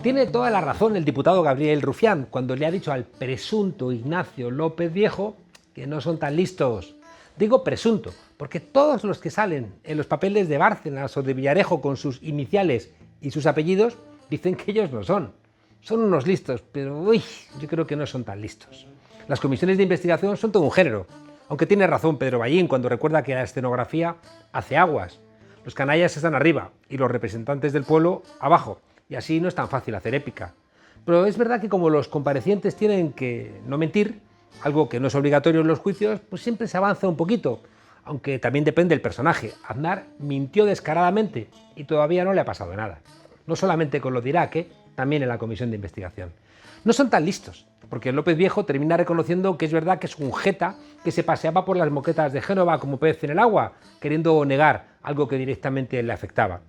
Tiene toda la razón el diputado Gabriel Rufián cuando le ha dicho al presunto Ignacio López Viejo que no son tan listos. Digo presunto, porque todos los que salen en los papeles de Bárcenas o de Villarejo con sus iniciales y sus apellidos dicen que ellos no son. Son unos listos, pero yo creo que no son tan listos. Las comisiones de investigación son todo un género, aunque tiene razón Pedro Ballín cuando recuerda que la escenografía hace aguas. Los canallas están arriba y los representantes del pueblo abajo, y así no es tan fácil hacer épica. Pero es verdad que como los comparecientes tienen que no mentir, algo que no es obligatorio en los juicios, pues siempre se avanza un poquito, aunque también depende del personaje. Aznar mintió descaradamente y todavía no le ha pasado nada. No solamente con lo de Irak, también en la comisión de investigación. No son tan listos, porque López Viejo termina reconociendo que es verdad que es un jeta que se paseaba por las moquetas de Génova como pez en el agua, queriendo negar algo que directamente le afectaba.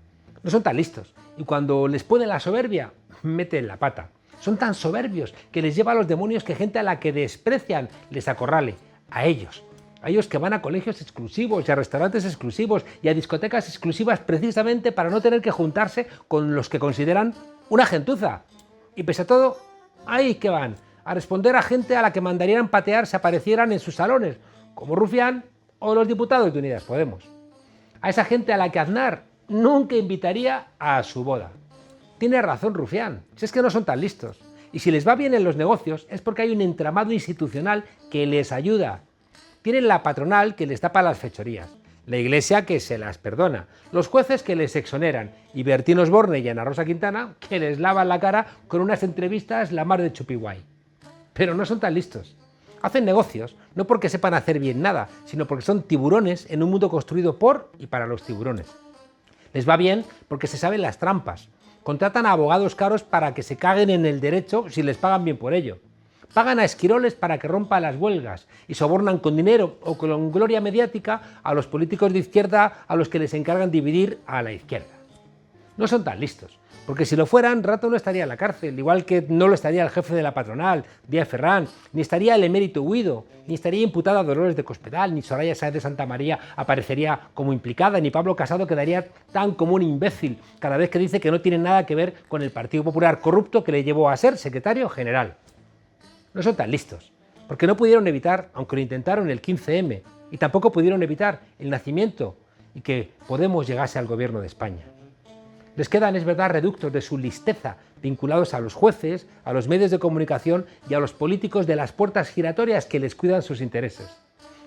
No son tan listos, y cuando les pone la soberbia, meten la pata. Son tan soberbios que les lleva a los demonios que gente a la que desprecian les acorrale, a ellos que van a colegios exclusivos y a restaurantes exclusivos y a discotecas exclusivas precisamente para no tener que juntarse con los que consideran una gentuza. Y pese a todo, ahí que van, a responder a gente a la que mandarían patear si aparecieran en sus salones, como Rufián o los diputados de Unidas Podemos. A esa gente a la que Aznar nunca invitaría a su boda. Tiene razón Rufián, si es que no son tan listos. Y si les va bien en los negocios es porque hay un entramado institucional que les ayuda. Tienen la patronal que les tapa las fechorías, la Iglesia que se las perdona, los jueces que les exoneran y Bertín Osborne y Ana Rosa Quintana que les lavan la cara con unas entrevistas la mar de chupiguay. Pero no son tan listos. Hacen negocios, no porque sepan hacer bien nada, sino porque son tiburones en un mundo construido por y para los tiburones. Les va bien porque se saben las trampas. Contratan a abogados caros para que se caguen en el derecho si les pagan bien por ello. Pagan a esquiroles para que rompan las huelgas y sobornan con dinero o con gloria mediática a los políticos de izquierda a los que les encargan dividir a la izquierda. No son tan listos, porque si lo fueran, Rato no estaría en la cárcel, igual que no lo estaría el jefe de la patronal, Díaz Ferrán, ni estaría el emérito Huido, ni estaría imputada Dolores de Cospedal, ni Soraya Sáez de Santa María aparecería como implicada, ni Pablo Casado quedaría tan como un imbécil cada vez que dice que no tiene nada que ver con el Partido Popular corrupto que le llevó a ser secretario general. No son tan listos, porque no pudieron evitar, aunque lo intentaron, el 15M, y tampoco pudieron evitar el nacimiento y que Podemos llegase al gobierno de España. Les quedan, es verdad, reductos de su listeza vinculados a los jueces, a los medios de comunicación y a los políticos de las puertas giratorias que les cuidan sus intereses.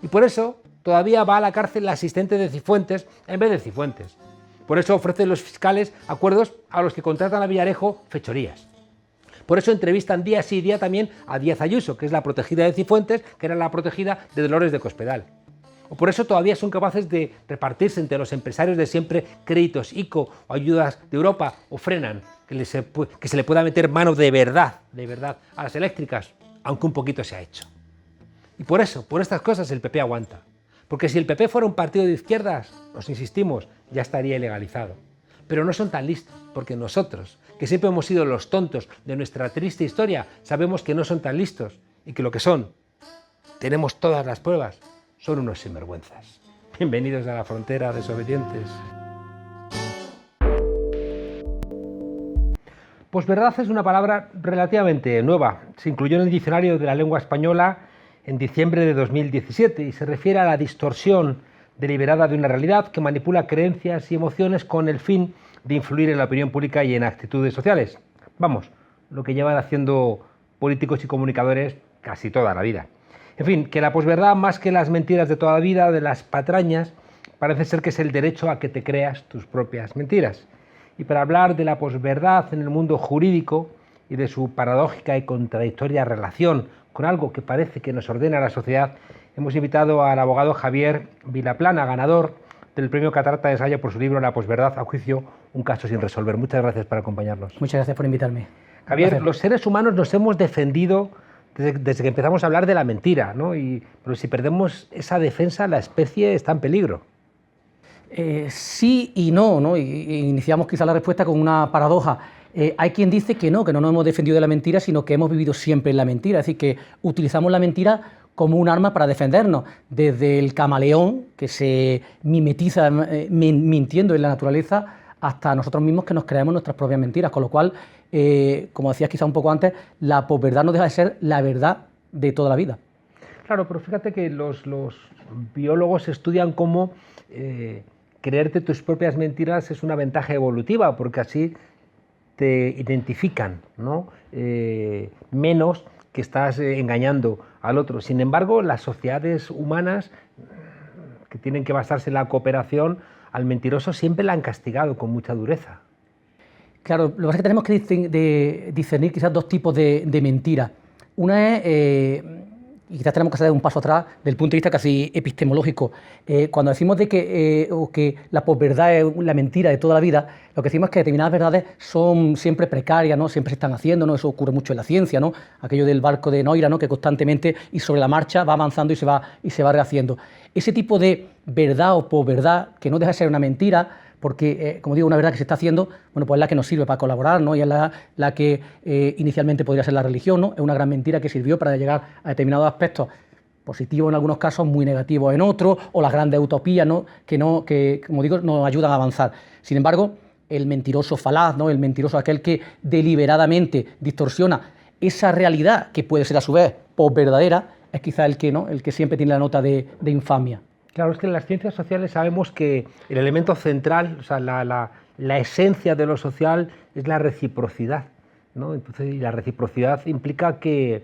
Y por eso todavía va a la cárcel la asistente de Cifuentes en vez de Cifuentes. Por eso ofrecen los fiscales acuerdos a los que contratan a Villarejo fechorías. Por eso entrevistan día sí y día también a Díaz Ayuso, que es la protegida de Cifuentes, que era la protegida de Dolores de Cospedal. O por eso todavía son capaces de repartirse entre los empresarios de siempre créditos ICO o ayudas de Europa, o frenan que se le pueda meter mano de verdad, a las eléctricas, aunque un poquito se ha hecho. Y por eso, por estas cosas el PP aguanta. Porque si el PP fuera un partido de izquierdas, os insistimos, ya estaría ilegalizado. Pero no son tan listos, porque nosotros, que siempre hemos sido los tontos de nuestra triste historia, sabemos que no son tan listos y que lo que son, tenemos todas las pruebas, son unos sinvergüenzas. Bienvenidos a la frontera, desobedientes. Posverdad es una palabra relativamente nueva. Se incluyó en el diccionario de la lengua española en diciembre de 2017 y se refiere a la distorsión deliberada de una realidad que manipula creencias y emociones con el fin de influir en la opinión pública y en actitudes sociales. Vamos, lo que llevan haciendo políticos y comunicadores casi toda la vida. En fin, que la posverdad, más que las mentiras de toda la vida, de las patrañas, parece ser que es el derecho a que te creas tus propias mentiras. Y para hablar de la posverdad en el mundo jurídico y de su paradójica y contradictoria relación con algo que parece que nos ordena la sociedad, hemos invitado al abogado Javier Vilaplana, ganador del premio Catarata de Ensayo por su libro La posverdad a juicio, un caso sin resolver. Muchas gracias por acompañarnos. Muchas gracias por invitarme. Javier, los seres humanos nos hemos defendido desde que empezamos a hablar de la mentira, ¿no? Pero si perdemos esa defensa, la especie está en peligro. Sí y no, ¿no? Iniciamos quizá la respuesta con una paradoja. Hay quien dice que no nos hemos defendido de la mentira, sino que hemos vivido siempre en la mentira, es decir, que utilizamos la mentira como un arma para defendernos, desde el camaleón, que se mimetiza mintiendo en la naturaleza, hasta nosotros mismos que nos creamos nuestras propias mentiras, con lo cual como decías quizá un poco antes, la posverdad no deja de ser la verdad de toda la vida. Claro, pero fíjate que los biólogos estudian cómo creerte tus propias mentiras es una ventaja evolutiva, porque así te identifican, ¿no? Menos que estás engañando al otro. Sin embargo, las sociedades humanas, que tienen que basarse en la cooperación, al mentiroso siempre la han castigado con mucha dureza. Claro, lo que pasa es que tenemos que discernir quizás dos tipos de mentiras. Una es, y quizás tenemos que hacer un paso atrás del punto de vista casi epistemológico. Cuando decimos de que la posverdad es la mentira de toda la vida, lo que decimos es que determinadas verdades son siempre precarias, ¿no? Siempre se están haciendo, ¿no? Eso ocurre mucho en la ciencia, ¿no? Aquello del barco de Noira, ¿no? Que constantemente y sobre la marcha va avanzando y se va rehaciendo. Ese tipo de verdad o posverdad, que no deja de ser una mentira, porque, como digo, una verdad que se está haciendo, bueno, pues es la que nos sirve para colaborar, ¿no? Y es la que inicialmente podría ser la religión, ¿no? Es una gran mentira que sirvió para llegar a determinados aspectos positivos en algunos casos, muy negativos en otros, o las grandes utopías, ¿no? Que, como digo, nos ayudan a avanzar. Sin embargo, el mentiroso falaz, ¿no? El mentiroso aquel que deliberadamente distorsiona esa realidad, que puede ser a su vez posverdadera, es quizá el que siempre tiene la nota de infamia. Claro, es que en las ciencias sociales sabemos que el elemento central, o sea, la esencia de lo social es la reciprocidad, ¿no? Entonces, y la reciprocidad implica que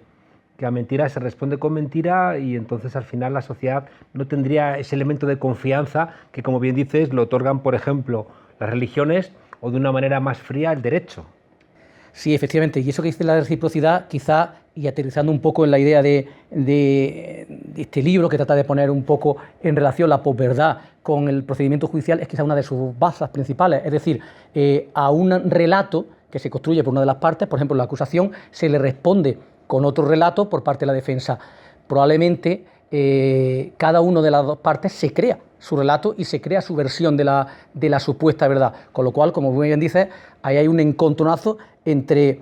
a mentira se responde con mentira y entonces al final la sociedad no tendría ese elemento de confianza que, como bien dices, lo otorgan, por ejemplo, las religiones o de una manera más fría el derecho. Sí, efectivamente, y eso que dice la reciprocidad, quizá, y aterrizando un poco en la idea de este libro que trata de poner un poco en relación la posverdad con el procedimiento judicial, es quizá una de sus bases principales. Es decir, a un relato que se construye por una de las partes, por ejemplo la acusación, se le responde con otro relato por parte de la defensa. Probablemente cada una de las dos partes se crea su relato y se crea su versión de la supuesta verdad. Con lo cual, como muy bien dices, ahí hay un encontronazo entre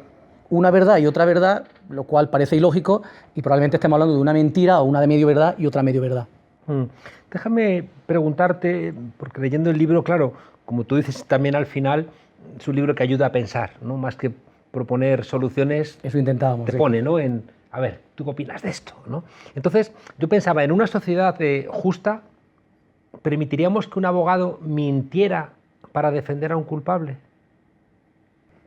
una verdad y otra verdad, lo cual parece ilógico y probablemente estemos hablando de una mentira o una de medio verdad y otra medio verdad. Déjame preguntarte, porque leyendo el libro, claro, como tú dices también al final, es un libro que ayuda a pensar, ¿no? Más que proponer soluciones, eso intentábamos, te pone, ¿no? A ver, ¿tú qué opinas de esto, ¿no? Entonces, yo pensaba, en una sociedad justa, ¿permitiríamos que un abogado mintiera para defender a un culpable?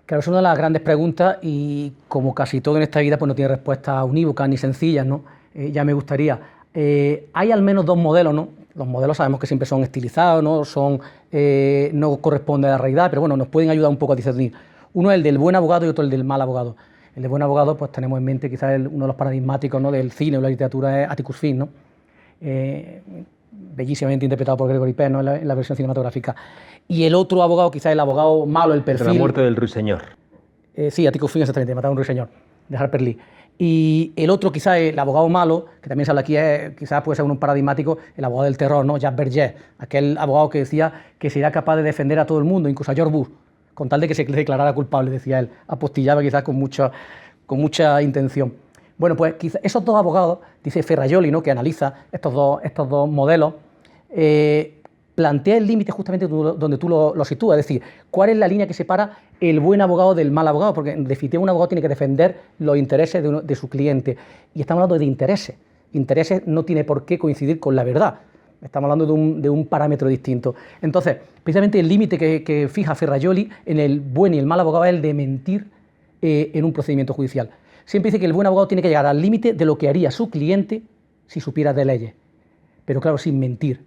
Claro, es una de las grandes preguntas y como casi todo en esta vida pues no tiene respuestas unívocas ni sencillas, ¿no? Ya me gustaría. Hay al menos dos modelos, ¿no? Los modelos sabemos que siempre son estilizados, ¿no? No corresponden a la realidad, pero bueno, nos pueden ayudar un poco a discernir. Uno es el del buen abogado y otro el del mal abogado. El del buen abogado, pues tenemos en mente quizás uno de los paradigmáticos, ¿no? Del cine o la literatura es Atticus Finch, ¿no? Bellísimamente interpretado por Gregory Peck, ¿no? en la versión cinematográfica. Y el otro abogado, quizás el abogado malo, el perfil... De la muerte del ruiseñor. Sí, Atticus Finch, exactamente, mataron a un ruiseñor, de Harper Lee. Y el otro, quizás el abogado malo, que también se habla aquí, quizás puede ser un paradigmático, el abogado del terror, ¿no? Jacques Berger, aquel abogado que decía que sería capaz de defender a todo el mundo, incluso a George Bush, con tal de que se declarara culpable, decía él. Apostillaba quizás con mucha intención. Bueno, pues quizás esos dos abogados, dice Ferrajoli, ¿no? Que analiza estos dos modelos, plantea el límite justamente donde tú lo sitúas, es decir, cuál es la línea que separa el buen abogado del mal abogado, porque en definitiva un abogado tiene que defender los intereses de su cliente, y estamos hablando de intereses. Intereses no tiene por qué coincidir con la verdad, estamos hablando de un parámetro distinto. Entonces, precisamente el límite que fija Ferrajoli en el buen y el mal abogado es el de mentir en un procedimiento judicial. Siempre dice que el buen abogado tiene que llegar al límite de lo que haría su cliente si supiera de leyes, pero claro, sin mentir.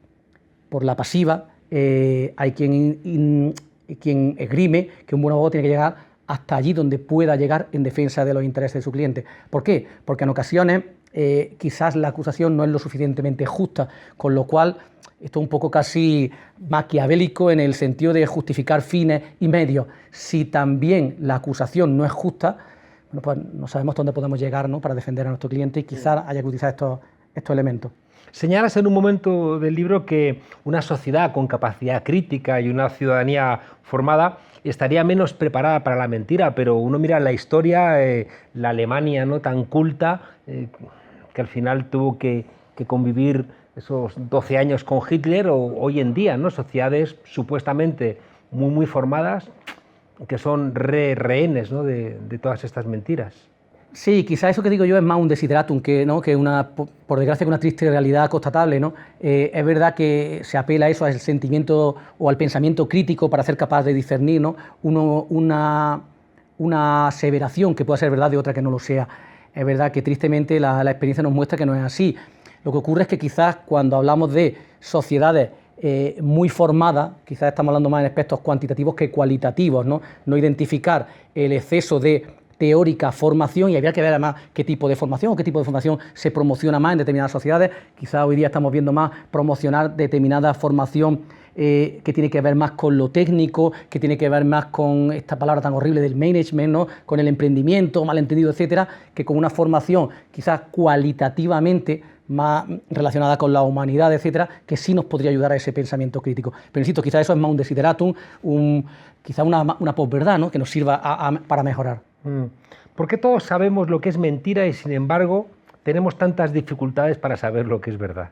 Por la pasiva, hay quien esgrime que un buen abogado tiene que llegar hasta allí donde pueda llegar en defensa de los intereses de su cliente. ¿Por qué? Porque en ocasiones quizás la acusación no es lo suficientemente justa, con lo cual esto es un poco casi maquiavélico en el sentido de justificar fines y medios. Si también la acusación no es justa, bueno, pues no sabemos dónde podemos llegar, ¿no? Para defender a nuestro cliente y quizás haya que utilizar estos elementos. Señalas en un momento del libro que una sociedad con capacidad crítica y una ciudadanía formada estaría menos preparada para la mentira, pero uno mira la historia, la Alemania, ¿no? Tan culta, que al final tuvo que convivir esos 12 años con Hitler, o hoy en día, ¿no? Sociedades supuestamente muy formadas, que son rehenes, ¿no?, de todas estas mentiras. Sí, quizás eso que digo yo es más un desideratum que, ¿no?, que por desgracia, que una triste realidad constatable, ¿no? Es verdad que se apela a eso, al sentimiento o al pensamiento crítico para ser capaz de discernir, ¿no?, una aseveración que pueda ser verdad de otra que no lo sea. Es verdad que tristemente la experiencia nos muestra que no es así. Lo que ocurre es que quizás cuando hablamos de sociedades muy formadas, quizás estamos hablando más en aspectos cuantitativos que cualitativos, ¿no? No identificar el exceso de teórica formación, y habría que ver además qué tipo de formación o qué tipo de formación se promociona más en determinadas sociedades. Quizás hoy día estamos viendo más promocionar determinada formación que tiene que ver más con lo técnico, que tiene que ver más con esta palabra tan horrible del management, ¿no?, con el emprendimiento, malentendido, etcétera, que con una formación quizás cualitativamente más relacionada con la humanidad, etcétera, que sí nos podría ayudar a ese pensamiento crítico. Pero insisto, quizás eso es más un desideratum, quizás una posverdad, ¿no?, que nos sirva para mejorar. ¿Por qué todos sabemos lo que es mentira y sin embargo tenemos tantas dificultades para saber lo que es verdad?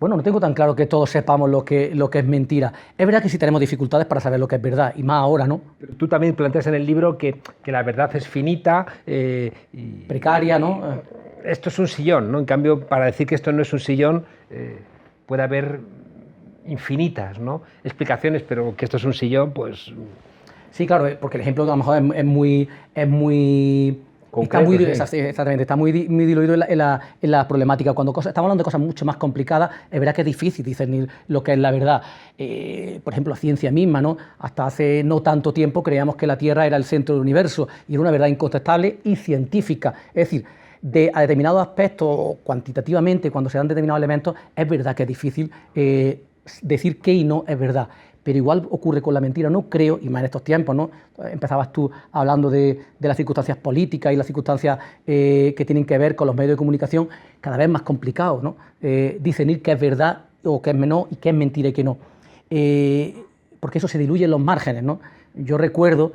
Bueno, no tengo tan claro que todos sepamos lo que es mentira. Es verdad que sí tenemos dificultades para saber lo que es verdad, y más ahora, ¿no? Pero tú también planteas en el libro que la verdad es finita y precaria, ¿no? Esto es un sillón, ¿no? En cambio, para decir que esto no es un sillón, puede haber infinitas, ¿no?, explicaciones, pero que esto es un sillón, pues... Sí, claro, porque el ejemplo a lo mejor es muy concreto, exactamente, está muy diluido en la problemática. Cuando estamos hablando de cosas mucho más complicadas, es verdad que es difícil discernir lo que es la verdad. Por ejemplo, la ciencia misma, ¿no? Hasta hace no tanto tiempo creíamos que la Tierra era el centro del universo, y era una verdad incontestable y científica. Es decir, a determinados aspectos, cuantitativamente, cuando se dan determinados elementos, es verdad que es difícil decir qué y no es verdad. Pero igual ocurre con la mentira, no creo, y más en estos tiempos, ¿no? Empezabas tú hablando de las circunstancias políticas y las circunstancias que tienen que ver con los medios de comunicación, cada vez más complicado, ¿no? Discernir qué es verdad o qué es no, y qué es mentira y qué no. Porque eso se diluye en los márgenes, ¿no? Yo recuerdo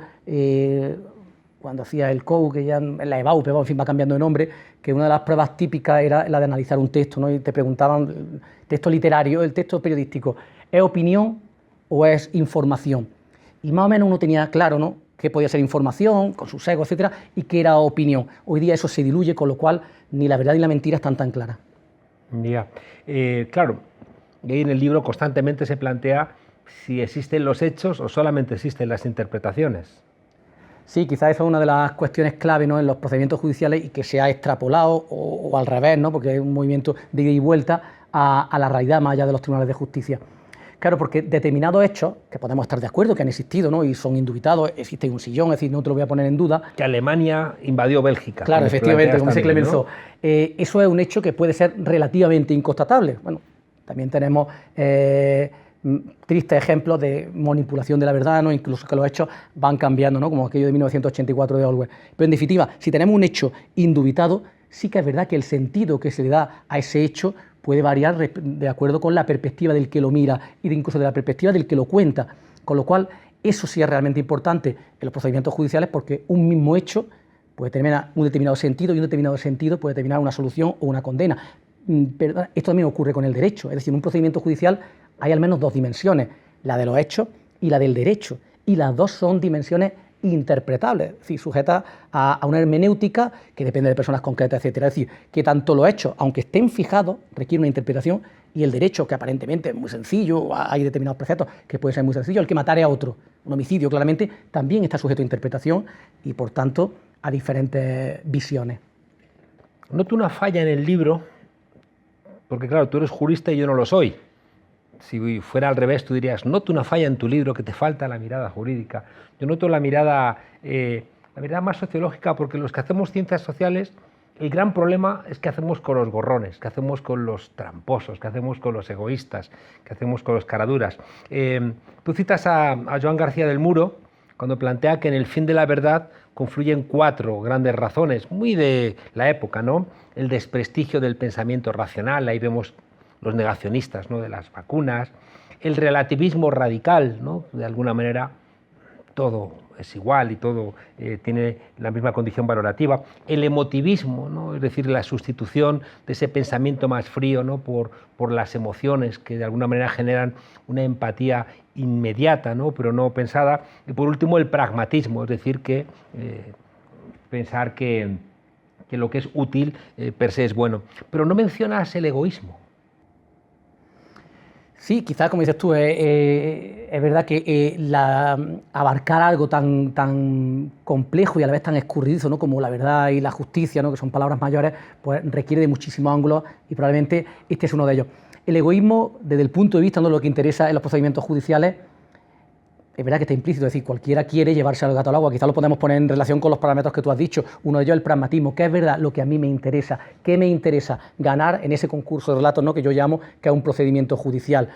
cuando hacía el COU, que ya en la EBAU, pero en fin, va cambiando de nombre, que una de las pruebas típicas era la de analizar un texto, ¿no? Y te preguntaban, el texto literario, el texto periodístico, ¿es opinión o es información? Y más o menos uno tenía claro, ¿no?, qué podía ser información, con su sesgo, etcétera, y qué era opinión. Hoy día eso se diluye, con lo cual ni la verdad ni la mentira están tan claras. Ya, claro, y ahí en el libro constantemente se plantea si existen los hechos o solamente existen las interpretaciones. Sí, quizás esa es una de las cuestiones clave, ¿no?, en los procedimientos judiciales, y que se ha extrapolado, o al revés, ¿no?, porque es un movimiento de ida y vuelta a la realidad más allá de los tribunales de justicia. Claro, porque determinados hechos, que podemos estar de acuerdo que han existido, ¿no?, y son indubitados, existe un sillón, es decir, no te lo voy a poner en duda. Que Alemania invadió Bélgica. Claro, efectivamente, como dice Clemenceau. ¿No? Eso es un hecho que puede ser relativamente inconstatable. Bueno, también tenemos tristes ejemplos de manipulación de la verdad, ¿no?, incluso que los hechos van cambiando, ¿no?, como aquello de 1984 de Orwell. Pero en definitiva, si tenemos un hecho indubitado, sí que es verdad que el sentido que se le da a ese hecho puede variar de acuerdo con la perspectiva del que lo mira, y incluso de la perspectiva del que lo cuenta. Con lo cual, eso sí es realmente importante en los procedimientos judiciales, porque un mismo hecho puede tener un determinado sentido, y un determinado sentido puede determinar una solución o una condena. Pero esto también ocurre con el derecho. Es decir, en un procedimiento judicial hay al menos dos dimensiones, la de los hechos y la del derecho. Y las dos son dimensiones interpretables, es decir, sujetas a una hermenéutica que depende de personas concretas, etcétera. Es decir, que tanto los hechos, aunque estén fijados, requieren una interpretación, y el derecho, que aparentemente es muy sencillo, hay determinados preceptos que pueden ser muy sencillos, el que matare a otro, un homicidio claramente, también está sujeto a interpretación y, por tanto, a diferentes visiones. Noto una falla en el libro, porque claro, tú eres jurista y yo no lo soy. Si fuera al revés, tú dirías, noto una falla en tu libro, que te falta la mirada jurídica. Yo noto la mirada más sociológica, porque los que hacemos ciencias sociales, el gran problema es qué hacemos con los gorrones, qué hacemos con los tramposos, qué hacemos con los egoístas, qué hacemos con los caraduras. Tú citas a Joan García del Muro cuando plantea que en el fin de la verdad confluyen 4 grandes razones, muy de la época, ¿no? El desprestigio del pensamiento racional, ahí vemos los negacionistas, ¿no?, de las vacunas, el relativismo radical, ¿no?, de alguna manera todo es igual y todo tiene la misma condición valorativa. El emotivismo, ¿no? Es decir, la sustitución de ese pensamiento más frío, ¿no? por las emociones que de alguna manera generan una empatía inmediata, ¿no? Pero no pensada. Y por último, el pragmatismo, es decir, que pensar que lo que es útil per se es bueno. Pero no mencionas el egoísmo. Sí, quizás, como dices tú, es verdad que abarcar algo tan complejo y a la vez tan escurridizo, ¿no? Como la verdad y la justicia, ¿no? Que son palabras mayores, pues requiere de muchísimos ángulos y probablemente este es uno de ellos. El egoísmo, desde el punto de vista de lo que interesa en los procedimientos judiciales, es verdad que está implícito, es decir, cualquiera quiere llevarse al gato al agua, quizás lo podemos poner en relación con los parámetros que tú has dicho, uno de ellos el pragmatismo, que es verdad lo que a mí me interesa, qué me interesa ganar en ese concurso de relatos, ¿no? Que yo llamo que es un procedimiento judicial.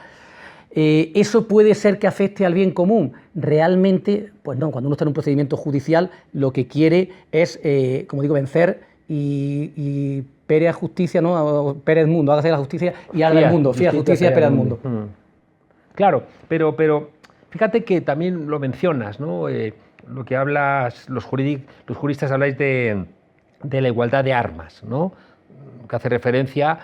¿Eso puede ser que afecte al bien común? Realmente, pues no, cuando uno está en un procedimiento judicial lo que quiere es, como digo, vencer y Pérez justicia, ¿no? Pérez mundo, hágase la justicia y haga el mundo, fía justicia, Pérez mundo. Claro, pero fíjate que también lo mencionas, ¿no? Lo que hablas, los juristas habláis de la igualdad de armas, ¿no? Que hace referencia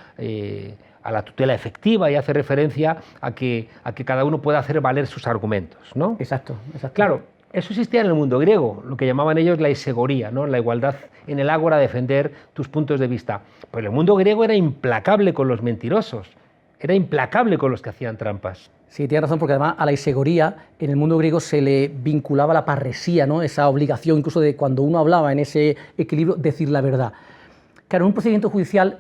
a la tutela efectiva y hace referencia a que cada uno pueda hacer valer sus argumentos, ¿no? Exacto. Claro, eso existía en el mundo griego, lo que llamaban ellos la isegoría, ¿no? La igualdad en el ágora, defender tus puntos de vista. Pero el mundo griego era implacable con los mentirosos, era implacable con los que hacían trampas. Sí, tienes razón, porque además a la isegoría en el mundo griego se le vinculaba la parresía, ¿no? Esa obligación incluso de cuando uno hablaba en ese equilibrio, decir la verdad. Claro, en un procedimiento judicial,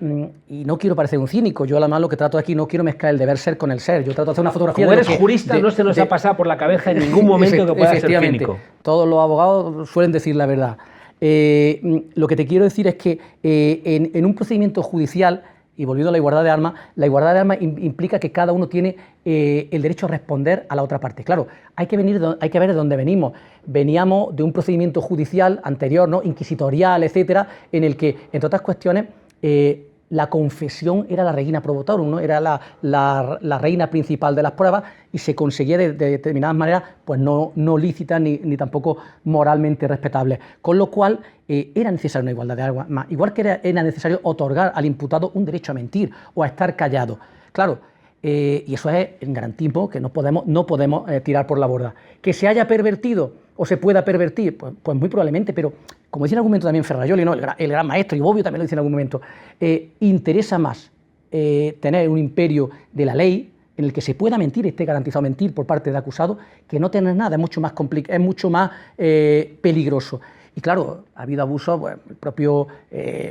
y no quiero parecer un cínico, yo además lo que trato aquí no quiero mezclar el deber ser con el ser, yo trato de hacer una fotografía... Como eres jurista, no se nos ha pasado por la cabeza en ningún momento que pueda ser cínico. Todos los abogados suelen decir la verdad. Lo que te quiero decir es que en un procedimiento judicial, y volviendo a la igualdad de armas implica que cada uno tiene el derecho a responder a la otra parte. Claro, hay que ver de dónde venimos. Veníamos de un procedimiento judicial anterior, ¿no? Inquisitorial, etcétera, en el que, entre otras cuestiones, la confesión era la regina probotorum, ¿no? Era la reina principal de las pruebas y se conseguía de determinadas maneras pues no lícitas ni tampoco moralmente respetables. Con lo cual era necesaria una igualdad de armas, igual que era necesario otorgar al imputado un derecho a mentir o a estar callado. Claro, y eso es el garantismo que no podemos tirar por la borda. Que se haya pervertido o se pueda pervertir, pues muy probablemente, pero como dice en algún momento también Ferrajoli, ¿no? el gran maestro, y Bobbio también lo dice en algún momento, interesa más tener un imperio de la ley en el que se pueda mentir, esté garantizado mentir por parte del acusado, que no tener nada, es mucho más complicado, es mucho más peligroso. Y claro, ha habido abusos, pues, el propio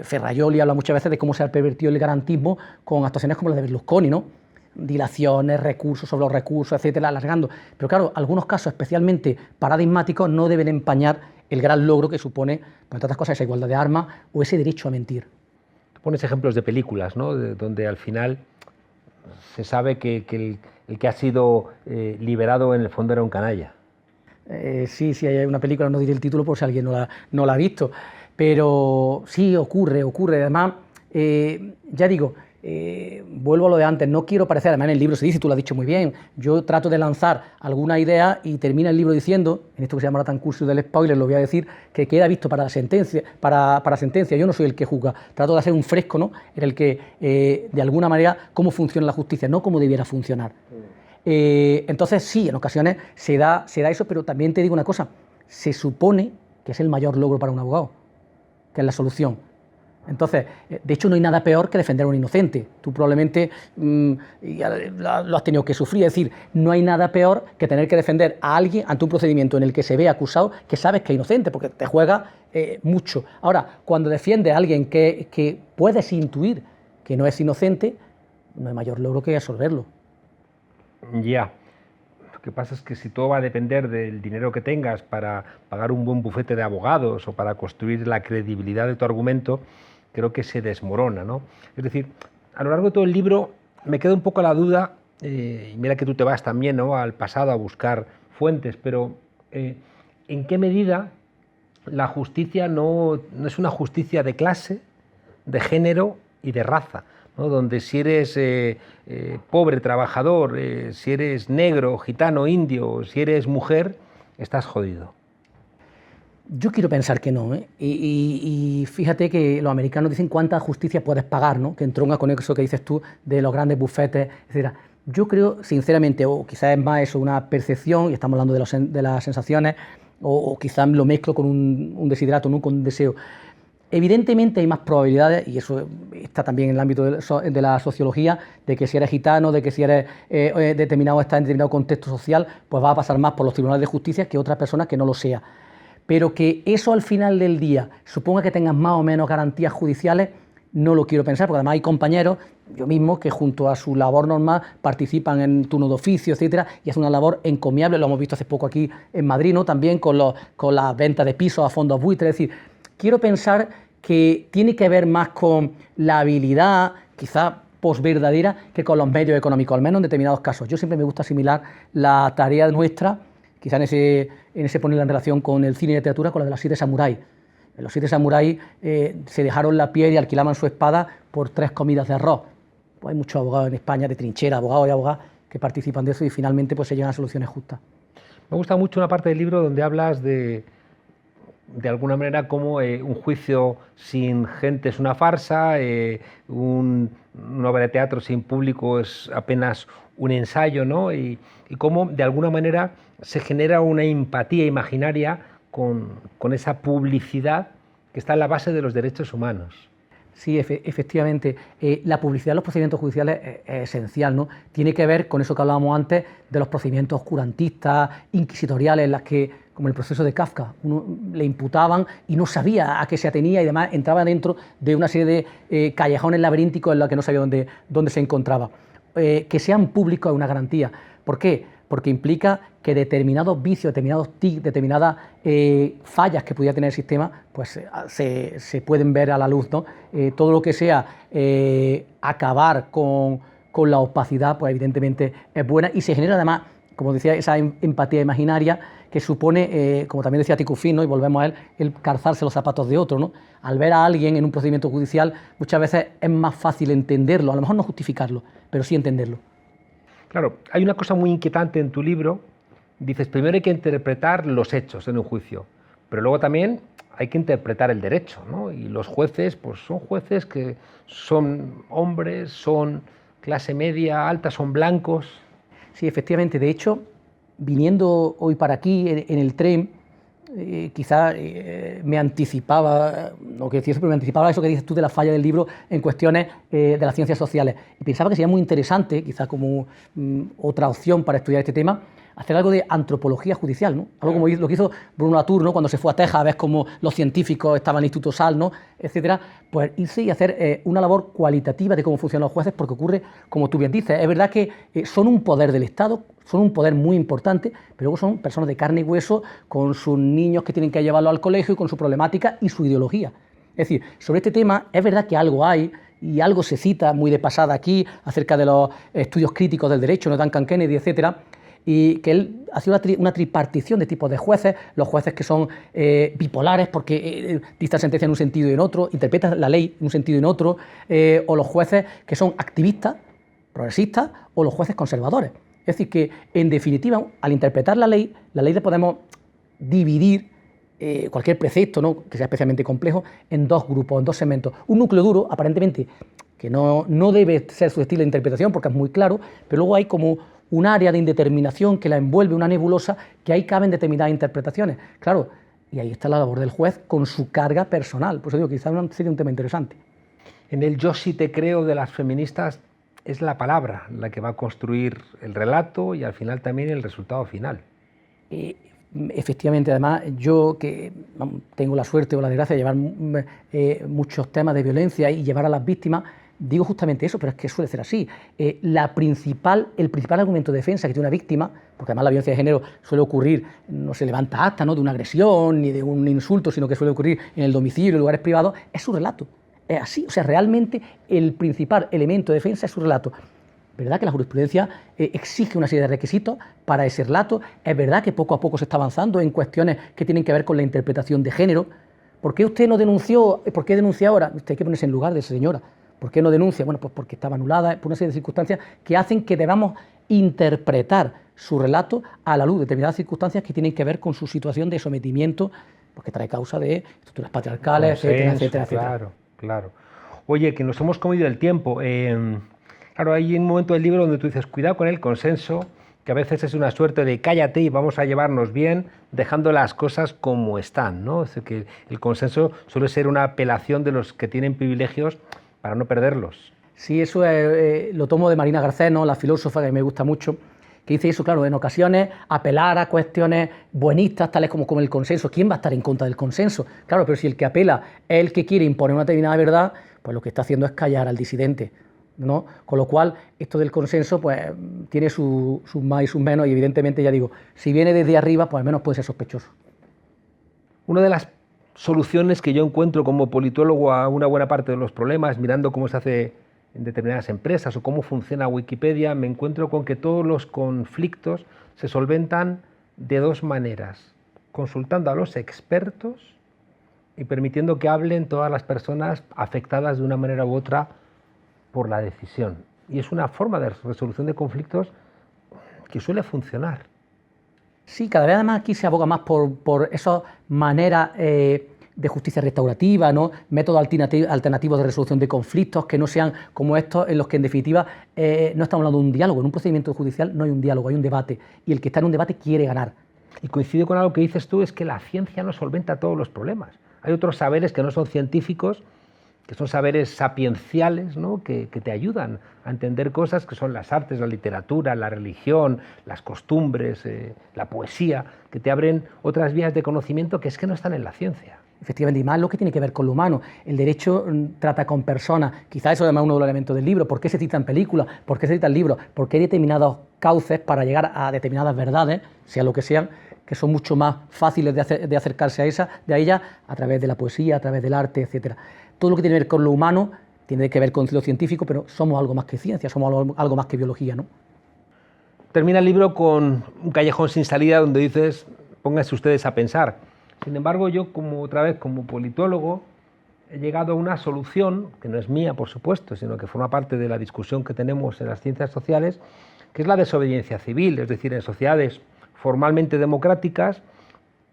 Ferrajoli habla muchas veces de cómo se ha pervertido el garantismo con actuaciones como las de Berlusconi, ¿no? Dilaciones, recursos sobre los recursos, etcétera, alargando. Pero claro, algunos casos especialmente paradigmáticos no deben empañar el gran logro que supone, entre otras cosas, esa igualdad de armas o ese derecho a mentir. Tú pones ejemplos de películas, ¿no? Donde al final se sabe que el que ha sido liberado en el fondo era un canalla. Sí, hay una película, no diré el título por si alguien no la ha visto, pero sí ocurre. Además, ya digo, vuelvo a lo de antes, no quiero parecer, además en el libro se dice, tú lo has dicho muy bien, yo trato de lanzar alguna idea y termina el libro diciendo, en esto que se llama tan curso del spoiler, lo voy a decir, que queda visto para la sentencia, para sentencia, yo no soy el que juzga, trato de hacer un fresco, ¿no? En el que, de alguna manera, cómo funciona la justicia, no cómo debiera funcionar. Entonces sí, en ocasiones se da eso, pero también te digo una cosa, se supone que es el mayor logro para un abogado, que es la solución. Entonces, de hecho no hay nada peor que defender a un inocente, tú probablemente lo has tenido que sufrir, es decir, no hay nada peor que tener que defender a alguien ante un procedimiento en el que se ve acusado que sabes que es inocente, porque te juega mucho. Ahora, cuando defiendes a alguien que puedes intuir que no es inocente, no hay mayor logro que absolverlo. Ya. Lo que pasa es que si todo va a depender del dinero que tengas para pagar un buen bufete de abogados o para construir la credibilidad de tu argumento, creo que se desmorona, ¿no? Es decir, a lo largo de todo el libro me queda un poco la duda, y mira que tú te vas también, ¿no?, al pasado a buscar fuentes, pero ¿en qué medida la justicia no es una justicia de clase, de género y de raza, ¿no? Donde si eres pobre, trabajador, si eres negro, gitano, indio, si eres mujer, estás jodido. Yo quiero pensar que no, ¿eh? Y fíjate que los americanos dicen cuánta justicia puedes pagar, ¿no? Que entronca con eso que dices tú de los grandes bufetes, etc. Yo creo, sinceramente, o quizás es más eso, una percepción, y estamos hablando de las sensaciones, o quizás lo mezclo con un desiderato, no con un deseo. Evidentemente hay más probabilidades, y eso está también en el ámbito de la sociología, de que si eres gitano, de que si eres determinado, estás en determinado contexto social, pues va a pasar más por los tribunales de justicia que otras personas que no lo sea. Pero que eso al final del día suponga que tengas más o menos garantías judiciales, no lo quiero pensar, porque además hay compañeros, yo mismo, que junto a su labor normal participan en turno de oficio, etcétera, y es una labor encomiable, lo hemos visto hace poco aquí en Madrid, ¿no? También con las ventas de pisos a fondos buitres. Es decir, quiero pensar que tiene que ver más con la habilidad, quizá posverdadera, que con los medios económicos, al menos en determinados casos. Yo siempre me gusta asimilar la tarea nuestra, quizá en ese ponerla en relación con el cine y literatura, con la de los 7 samuráis. Los 7 samuráis se dejaron la piel y alquilaban su espada por 3 comidas de arroz. Pues hay muchos abogados en España de trinchera, abogados y abogadas, que participan de eso y finalmente pues se llegan a soluciones justas. Me gusta mucho una parte del libro donde hablas de alguna manera cómo un juicio sin gente es una farsa, una obra de teatro sin público es apenas un ensayo, ¿no? Y cómo de alguna manera se genera una empatía imaginaria con esa publicidad que está en la base de los derechos humanos. Sí, efectivamente. La publicidad en los procedimientos judiciales es esencial, ¿no? Tiene que ver con eso que hablábamos antes de los procedimientos oscurantistas, inquisitoriales, en las que, como el proceso de Kafka, uno le imputaban y no sabía a qué se atenía y además entraba dentro de una serie de callejones laberínticos en los que no sabía dónde se encontraba. Que sean públicos es una garantía. ¿Por qué? Porque implica que determinados vicios, determinados tics, determinadas fallas que pudiera tener el sistema, pues se pueden ver a la luz, ¿no? Todo lo que sea acabar con la opacidad, pues evidentemente es buena y se genera además, como decía, esa empatía imaginaria que supone, como también decía Ticufín, ¿no? Y volvemos a él, el calzarse los zapatos de otro, ¿no? Al ver a alguien en un procedimiento judicial, muchas veces es más fácil entenderlo, a lo mejor no justificarlo, pero sí entenderlo. Claro, hay una cosa muy inquietante en tu libro. Dices, primero hay que interpretar los hechos en un juicio, pero luego también hay que interpretar el derecho, ¿no? Y los jueces, pues son jueces que son hombres, son clase media, alta, son blancos. Sí, efectivamente. De hecho, viniendo hoy para aquí en el tren, quizá me anticipaba, no quiero decir eso, pero me anticipaba eso que dices tú de la falla del libro en cuestiones de las ciencias sociales. Y pensaba que sería muy interesante, quizás como otra opción para estudiar este tema, hacer algo de antropología judicial, ¿no? Algo como lo que hizo Bruno Latour, ¿no? Cuando se fue a Texas a ver cómo los científicos estaban en el Instituto Salk, ¿no? Etcétera, pues irse y hacer una labor cualitativa de cómo funcionan los jueces, porque ocurre, como tú bien dices, es verdad que son un poder del Estado, son un poder muy importante, pero luego son personas de carne y hueso, con sus niños que tienen que llevarlos al colegio, y con su problemática y su ideología. Es decir, sobre este tema es verdad que algo hay, y algo se cita muy de pasada aquí, acerca de los estudios críticos del derecho, ¿no? Duncan Kennedy, etcétera, y que él hacía una tripartición de tipos de jueces, los jueces que son bipolares porque dictan sentencia en un sentido y en otro, interpretan la ley en un sentido y en otro, o los jueces que son activistas, progresistas, o los jueces conservadores. Es decir, que en definitiva, al interpretar la ley le podemos dividir cualquier precepto, ¿no? Que sea especialmente complejo, en dos grupos, en dos segmentos. Un núcleo duro, aparentemente, que no debe ser susceptible de interpretación porque es muy claro, pero luego hay como un área de indeterminación que la envuelve, una nebulosa, que ahí caben determinadas interpretaciones. Claro, y ahí está la labor del juez con su carga personal. Por eso digo, quizás sería un tema interesante. En el yo sí te creo de las feministas es la palabra la que va a construir el relato y al final también el resultado final. Efectivamente, además, yo que tengo la suerte o la desgracia de llevar muchos temas de violencia y llevar a las víctimas, digo justamente eso, pero es que suele ser así. El principal argumento de defensa que tiene una víctima, porque además la violencia de género suele ocurrir, no se levanta acta, ¿no?, de una agresión ni de un insulto, sino que suele ocurrir en el domicilio, en lugares privados, es su relato. Es así, o sea, realmente el principal elemento de defensa es su relato. Es verdad que la jurisprudencia exige una serie de requisitos para ese relato, es verdad que poco a poco se está avanzando en cuestiones que tienen que ver con la interpretación de género. ¿Por qué usted no denunció? ¿Por qué denuncia ahora? Usted hay que ponerse en lugar de esa señora. ¿Por qué no denuncia? Bueno, pues porque estaba anulada, por una serie de circunstancias que hacen que debamos interpretar su relato a la luz de determinadas circunstancias que tienen que ver con su situación de sometimiento, porque trae causa de estructuras patriarcales, etcétera, etcétera, etcétera. Claro, claro. Oye, que nos hemos comido el tiempo. Claro, hay un momento del libro donde tú dices, cuidado con el consenso, que a veces es una suerte de cállate y vamos a llevarnos bien, dejando las cosas como están, ¿no? Es decir, que el consenso suele ser una apelación de los que tienen privilegios para no perderlos. Sí, eso lo tomo de Marina Garcés, ¿no? La filósofa que me gusta mucho, que dice eso, claro, en ocasiones apelar a cuestiones buenistas, tales como el consenso. ¿Quién va a estar en contra del consenso? Claro, pero si el que apela es el que quiere imponer una determinada verdad, pues lo que está haciendo es callar al disidente, ¿no? Con lo cual, esto del consenso pues tiene sus más y sus menos, y evidentemente, ya digo, si viene desde arriba, pues al menos puede ser sospechoso. Una de las soluciones que yo encuentro como politólogo a una buena parte de los problemas, mirando cómo se hace en determinadas empresas o cómo funciona Wikipedia, me encuentro con que todos los conflictos se solventan de dos maneras: consultando a los expertos y permitiendo que hablen todas las personas afectadas de una manera u otra por la decisión. Y es una forma de resolución de conflictos que suele funcionar. Sí, cada vez además aquí se aboga más por esas maneras de justicia restaurativa, ¿no? Métodos alternativos de resolución de conflictos que no sean como estos, en los que en definitiva no estamos hablando de un diálogo. En un procedimiento judicial no hay un diálogo, hay un debate, y el que está en un debate quiere ganar. Y coincido con algo que dices tú, es que la ciencia no solventa todos los problemas. Hay otros saberes que no son científicos, que son saberes sapienciales, ¿no? que te ayudan a entender cosas que son las artes, la literatura, la religión, las costumbres, la poesía, que te abren otras vías de conocimiento que es que no están en la ciencia. Efectivamente, y más lo que tiene que ver con lo humano. El derecho trata con personas, quizás eso además es uno de los elementos del libro. ¿Por qué se citan películas? ¿Por qué se citan libros? Porque hay determinados cauces para llegar a determinadas verdades, sea lo que sean, que son mucho más fáciles de acercarse a ellas a través de la poesía, a través del arte, etcétera. Todo lo que tiene que ver con lo humano tiene que ver con lo científico, pero somos algo más que ciencia, somos algo más que biología, ¿no? Termina el libro con un callejón sin salida donde dices, pónganse ustedes a pensar. Sin embargo, yo otra vez como politólogo he llegado a una solución, que no es mía, por supuesto, sino que forma parte de la discusión que tenemos en las ciencias sociales, que es la desobediencia civil. Es decir, en sociedades formalmente democráticas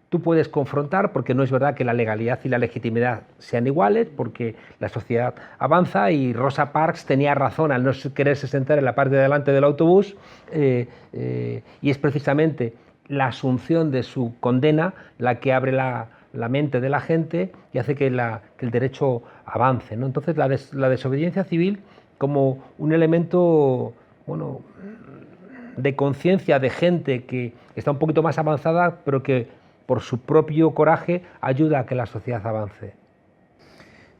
tú puedes confrontar, porque no es verdad que la legalidad y la legitimidad sean iguales, porque la sociedad avanza y Rosa Parks tenía razón al no quererse sentar en la parte de delante del autobús, y es precisamente la asunción de su condena la que abre la mente de la gente y hace que el derecho avance, ¿no? Entonces la desobediencia civil como un elemento, bueno, de conciencia de gente que está un poquito más avanzada, pero que por su propio coraje ayuda a que la sociedad avance.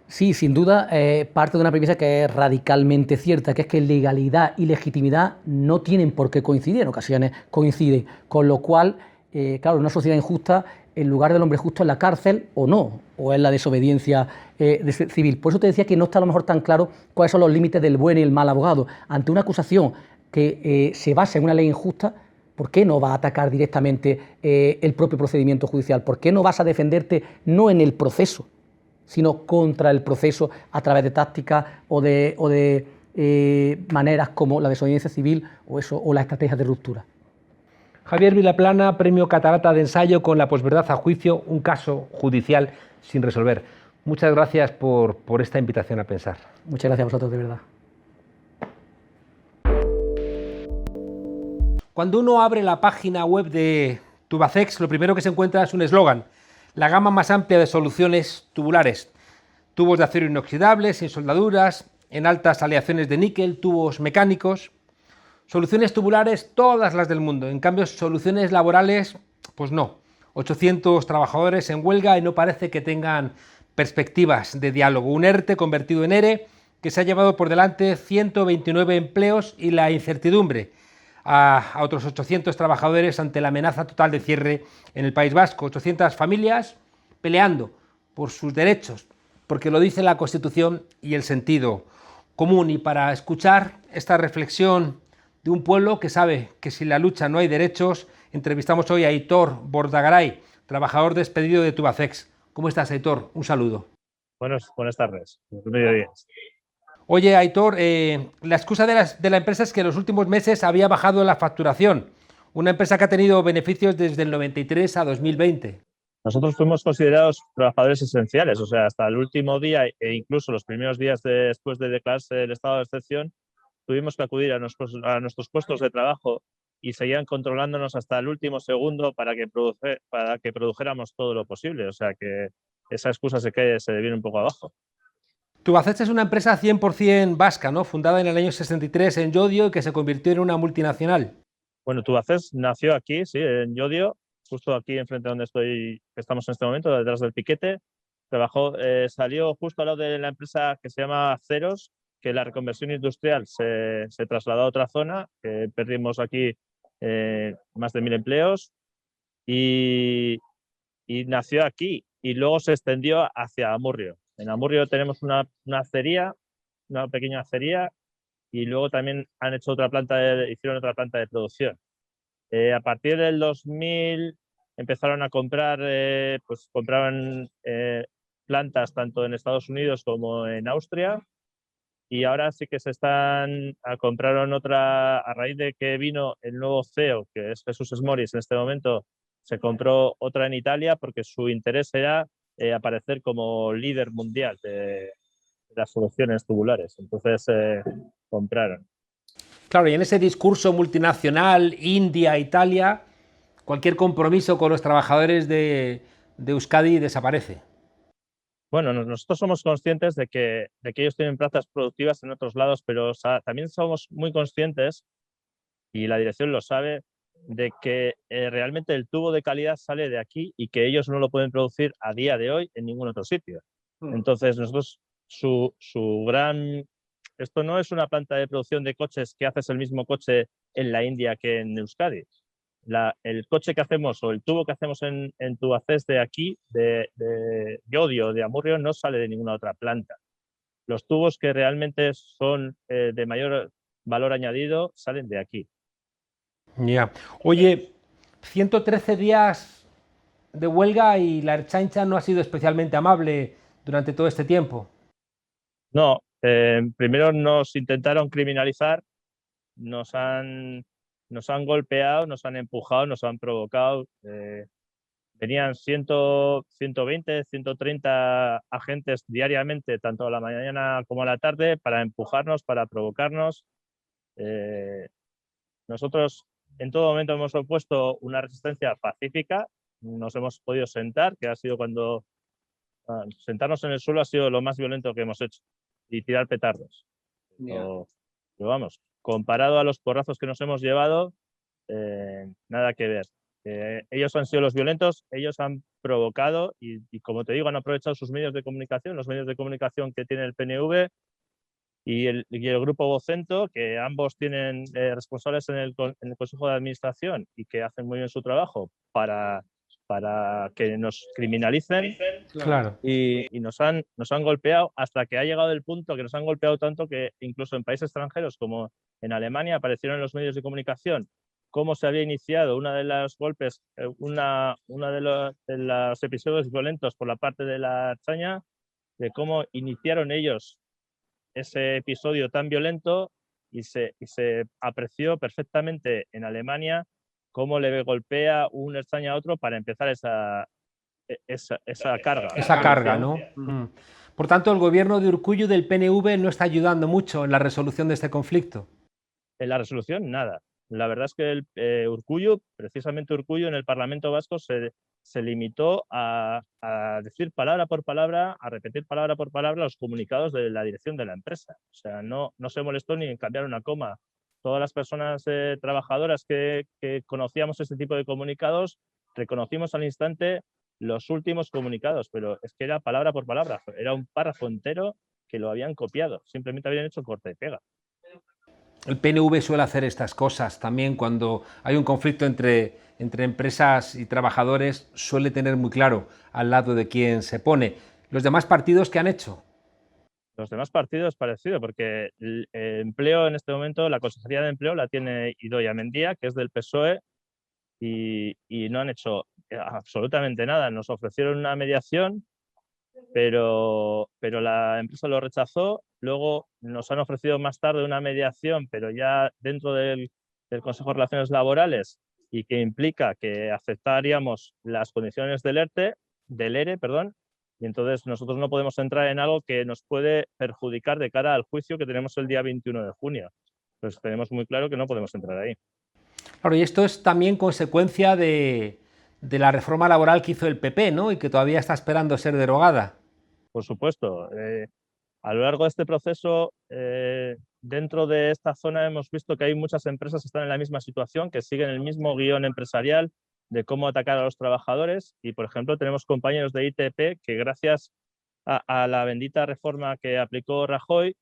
Sí, sin duda, parte de una premisa que es radicalmente cierta, que es que legalidad y legitimidad no tienen por qué coincidir, en ocasiones coinciden, con lo cual, claro, en una sociedad injusta, el lugar del hombre justo es la cárcel o no, o es la desobediencia civil. Por eso te decía que no está a lo mejor tan claro cuáles son los límites del buen y el mal abogado. Ante una acusación que se basa en una ley injusta, ¿por qué no va a atacar directamente el propio procedimiento judicial? ¿Por qué no vas a defenderte no en el proceso, sino contra el proceso a través de tácticas o de maneras como la desobediencia civil o las estrategias de ruptura? Javier Vilaplana, Premio Catarata de Ensayo con la posverdad a juicio, un caso judicial sin resolver. Muchas gracias por esta invitación a pensar. Muchas gracias a vosotros, de verdad. Cuando uno abre la página web de Tubacex, lo primero que se encuentra es un eslogan: la gama más amplia de soluciones tubulares. Tubos de acero inoxidable, sin soldaduras, en altas aleaciones de níquel, tubos mecánicos. Soluciones tubulares, todas las del mundo. En cambio, soluciones laborales, pues no. 800 trabajadores en huelga y no parece que tengan perspectivas de diálogo. Un ERTE convertido en ERE que se ha llevado por delante 129 empleos y la incertidumbre a otros 800 trabajadores ante la amenaza total de cierre en el País Vasco. 800 familias peleando por sus derechos, porque lo dice la Constitución y el sentido común. Y para escuchar esta reflexión de un pueblo que sabe que sin la lucha no hay derechos, entrevistamos hoy a Aitor Bordagaray, trabajador despedido de Tubacex. ¿Cómo estás, Aitor? Un saludo. Buenas tardes. Mediodía. Oye, Aitor, la excusa de la empresa es que en los últimos meses había bajado la facturación. Una empresa que ha tenido beneficios desde el 93 a 2020. Nosotros fuimos considerados trabajadores esenciales, o sea, hasta el último día e incluso los primeros días después de declararse el estado de excepción, tuvimos que acudir a nuestros puestos de trabajo y seguían controlándonos hasta el último segundo para que produjéramos todo lo posible. O sea que esa excusa se viene un poco abajo. Tubacex es una empresa 100% vasca, ¿no? Fundada en el año 63 en Llodio y que se convirtió en una multinacional. Bueno, Tubacex nació aquí, sí, en Llodio, justo aquí enfrente donde estamos en este momento, detrás del piquete. Salió justo al lado de la empresa que se llama Ceros, que la reconversión industrial se trasladó a otra zona, que perdimos aquí más de 1000 empleos y nació aquí y luego se extendió hacia Amurrio. En Amurrio tenemos una acería, una pequeña acería, y luego también hicieron otra planta de producción. A partir del 2000 empezaron a comprar, compraban plantas tanto en Estados Unidos como en Austria, y ahora sí que compraron otra, a raíz de que vino el nuevo CEO, que es Jesús Esmoris en este momento, se compró otra en Italia porque su interés era aparecer como líder mundial de las soluciones tubulares. Entonces compraron. Claro, y en ese discurso multinacional, India, Italia, cualquier compromiso con los trabajadores de Euskadi desaparece. Bueno, nosotros somos conscientes de que ellos tienen plazas productivas en otros lados, pero también somos muy conscientes, y la dirección lo sabe, de que realmente el tubo de calidad sale de aquí y que ellos no lo pueden producir a día de hoy en ningún otro sitio. Entonces, nosotros, esto no es una planta de producción de coches que haces el mismo coche en la India que en Euskadi. El coche que hacemos o el tubo que hacemos en Tubacex de aquí, de Llodio, de Amurrio, no sale de ninguna otra planta. Los tubos que realmente son de mayor valor añadido salen de aquí. Ya. Oye, 113 días de huelga y la Ertzaintza no ha sido especialmente amable durante todo este tiempo. No, primero nos intentaron criminalizar, nos han golpeado, nos han empujado, nos han provocado. Venían 120, 130 agentes diariamente, tanto a la mañana como a la tarde, para empujarnos, para provocarnos. Nosotros en todo momento hemos opuesto una resistencia pacífica, nos hemos podido sentar, que ha sido sentarnos en el suelo ha sido lo más violento que hemos hecho, y tirar petardos. Pero vamos, comparado a los porrazos que nos hemos llevado, nada que ver. Ellos han sido los violentos, ellos han provocado y, como te digo, han aprovechado sus medios de comunicación, los medios de comunicación que tiene el PNV y el grupo Vocento, que ambos tienen responsables en el Consejo de Administración y que hacen muy bien su trabajo para que nos criminalicen. Claro. Y nos han golpeado hasta que ha llegado el punto que nos han golpeado tanto que incluso en países extranjeros como en Alemania aparecieron en los medios de comunicación cómo se había iniciado una de los golpes, de los episodios violentos por la parte de la Ertzaintza, de cómo iniciaron ellos ese episodio tan violento y se apreció perfectamente en Alemania cómo le golpea un Ertzaintza a otro para empezar esa carga. Esa carga, ¿no? Por tanto, el gobierno de Urkullu del PNV no está ayudando mucho en la resolución de este conflicto. En la resolución, nada. La verdad es que Urkullu, precisamente Urkullu, en el Parlamento Vasco se limitó a decir palabra por palabra, a repetir palabra por palabra los comunicados de la dirección de la empresa. O sea, no se molestó ni en cambiar una coma. Todas las personas trabajadoras que conocíamos este tipo de comunicados, reconocimos al instante los últimos comunicados, pero es que era palabra por palabra. Era un párrafo entero que lo habían copiado. Simplemente habían hecho corta y pega. El PNV suele hacer estas cosas también cuando hay un conflicto entre empresas y trabajadores, suele tener muy claro al lado de quién se pone. ¿Los demás partidos qué han hecho? Los demás partidos parecido, porque el empleo en este momento, la Consejería de Empleo la tiene Idoia Mendia, que es del PSOE, y no han hecho absolutamente nada. Nos ofrecieron una mediación pero la empresa lo rechazó. Luego nos han ofrecido más tarde una mediación, pero ya dentro del Consejo de Relaciones Laborales, y que implica que aceptaríamos las condiciones del ERE, perdón, y entonces nosotros no podemos entrar en algo que nos puede perjudicar de cara al juicio que tenemos el día 21 de junio. Pues tenemos muy claro que no podemos entrar ahí. Claro, y esto es también consecuencia de la reforma laboral que hizo el PP, ¿no? Y que todavía está esperando ser derogada. Por supuesto. A lo largo de este proceso, dentro de esta zona hemos visto que hay muchas empresas que están en la misma situación, que siguen el mismo guión empresarial de cómo atacar a los trabajadores. Y, por ejemplo, tenemos compañeros de ITP que gracias a la bendita reforma que aplicó Rajoy,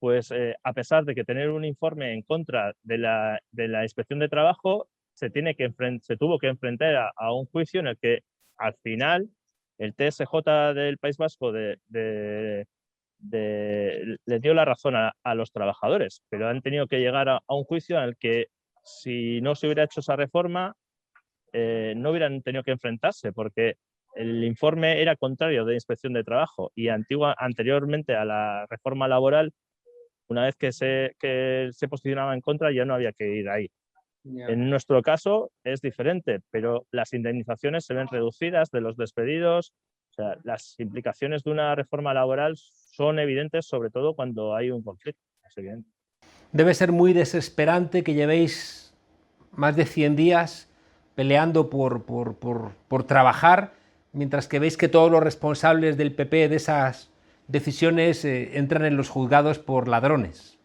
pues a pesar de que tener un informe en contra de la Inspección de Trabajo, se tuvo que enfrentar a un juicio en el que al final el TSJ del País Vasco le dio la razón a los trabajadores, pero han tenido que llegar a un juicio en el que si no se hubiera hecho esa reforma, no hubieran tenido que enfrentarse, porque el informe era contrario de Inspección de Trabajo y anteriormente a la reforma laboral, una vez que se posicionaba en contra, ya no había que ir ahí. En nuestro caso es diferente, pero las indemnizaciones se ven reducidas de los despedidos. O sea, las implicaciones de una reforma laboral son evidentes, sobre todo cuando hay un conflicto. Es evidente. Debe ser muy desesperante que llevéis más de 100 días peleando por trabajar, mientras que veis que todos los responsables del PP de esas decisiones entran en los juzgados por ladrones.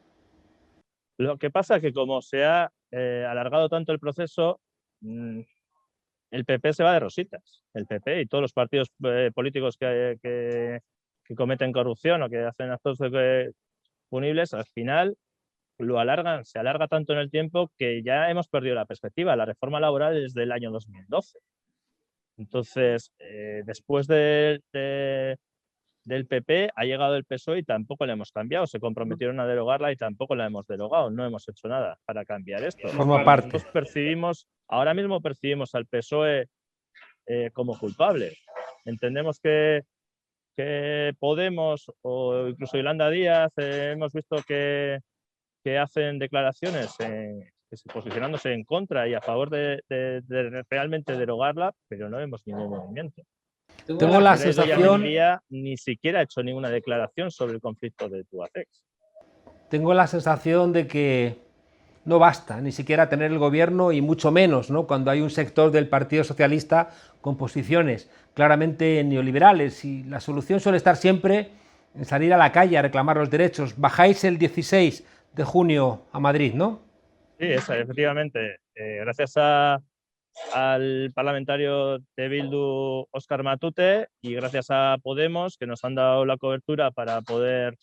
Lo que pasa es que como se ha alargado tanto el proceso, el PP se va de rositas. El PP y todos los partidos políticos que cometen corrupción o que hacen actos punibles, al final lo alargan, se alarga tanto en el tiempo que ya hemos perdido la perspectiva. La reforma laboral es del año 2012. Entonces, después del PP ha llegado el PSOE y tampoco la hemos cambiado. Se comprometieron a derogarla y tampoco la hemos derogado. No hemos hecho nada para cambiar esto. Forma parte. Ahora mismo percibimos al PSOE como culpable. Entendemos que Podemos o incluso Yolanda Díaz hemos visto que hacen declaraciones posicionándose en contra y a favor de realmente derogarla, pero no vemos ningún movimiento. Tengo la sensación, Ni siquiera ha hecho ninguna declaración sobre el conflicto de Tubacex. tengo la sensación de que no basta ni siquiera tener el gobierno y mucho menos, ¿no?, cuando hay un sector del Partido Socialista con posiciones claramente neoliberales, y la solución suele estar siempre en salir a la calle a reclamar los derechos. Bajáis el 16 de junio a Madrid, ¿no? Sí, efectivamente. Gracias al parlamentario de Bildu, Óscar Matute, y gracias a Podemos, que nos han dado la cobertura para poder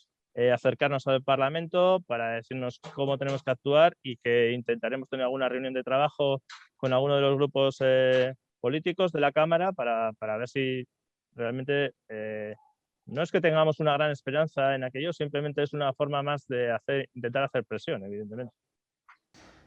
acercarnos al Parlamento, para decirnos cómo tenemos que actuar, y que intentaremos tener alguna reunión de trabajo con alguno de los grupos políticos de la Cámara para ver si realmente no es que tengamos una gran esperanza en aquello, simplemente es una forma más de intentar hacer presión, evidentemente.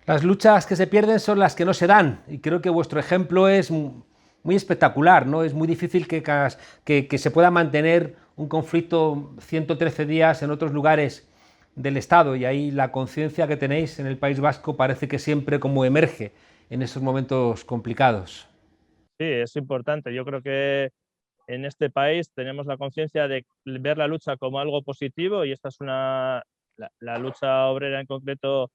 Las luchas que se pierden son las que no se dan, y creo que vuestro ejemplo es muy espectacular, ¿no? Es muy difícil que se pueda mantener un conflicto 113 días en otros lugares del Estado, y ahí la conciencia que tenéis en el País Vasco parece que siempre como emerge en esos momentos complicados. Sí, es importante. Yo creo que en este país tenemos la conciencia de ver la lucha como algo positivo, y esta es la lucha obrera en concreto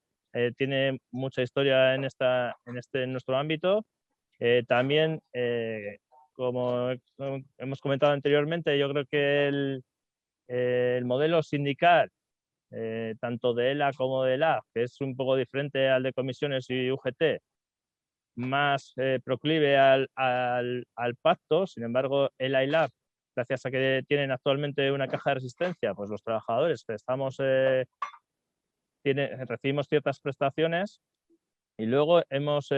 tiene mucha historia en nuestro ámbito. También, como hemos comentado anteriormente, yo creo que el modelo sindical, tanto de ELA como de ELAB, que es un poco diferente al de comisiones y UGT, más proclive al pacto. Sin embargo, ELA y LAB, gracias a que tienen actualmente una caja de resistencia, pues los trabajadores que recibimos ciertas prestaciones, y luego hemos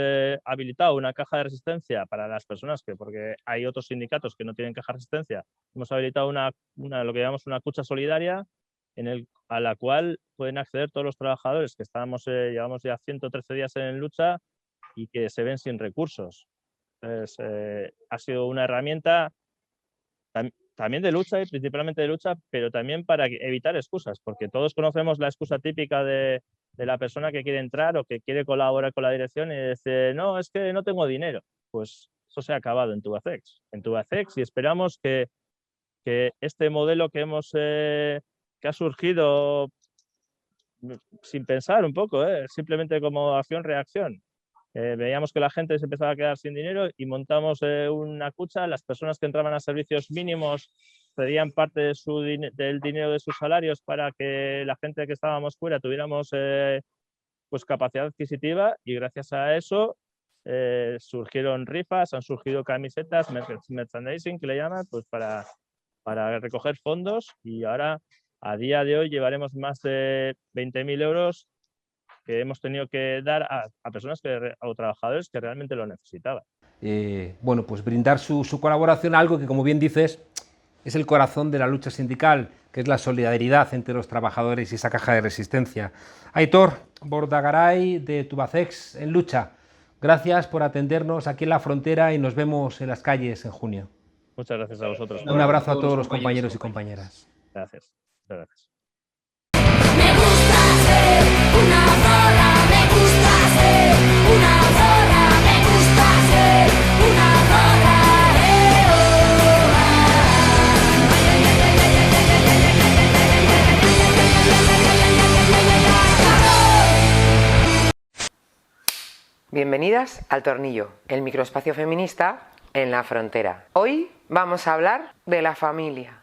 habilitado una caja de resistencia para las personas porque hay otros sindicatos que no tienen caja de resistencia. Hemos habilitado lo que llamamos una cucha solidaria, a la cual pueden acceder todos los trabajadores que llevamos ya 113 días en lucha y que se ven sin recursos. Entonces, ha sido una herramienta también de lucha y principalmente de lucha, pero también para evitar excusas, porque todos conocemos la excusa típica de la persona que quiere entrar o que quiere colaborar con la dirección y dice, no, es que no tengo dinero. Pues eso se ha acabado en Tubacex, y esperamos que este modelo que ha surgido sin pensar un poco, simplemente como acción-reacción. Veíamos que la gente se empezaba a quedar sin dinero y montamos una cucha. Las personas que entraban a servicios mínimos cedían parte del dinero de sus salarios para que la gente que estábamos fuera tuviéramos pues capacidad adquisitiva, y gracias a eso surgieron rifas, han surgido camisetas, merchandising que le llaman, pues para recoger fondos, y ahora a día de hoy llevaremos más de 20.000 euros que hemos tenido que dar a personas o trabajadores que realmente lo necesitaban. Bueno, pues brindar su colaboración a algo que, como bien dices, es el corazón de la lucha sindical, que es la solidaridad entre los trabajadores y esa caja de resistencia. Aitor Bordagaray, de Tubacex en lucha, gracias por atendernos aquí en la frontera y nos vemos en las calles en junio. Muchas gracias a vosotros. Un abrazo a todos los compañeros y compañeras. Gracias. Muchas gracias. Me gusta ser una zorra, me gusta ser una zorra, me gusta ser una zorra, Bienvenidas al Tornillo, el microespacio feminista en la frontera. Hoy vamos a hablar de la familia.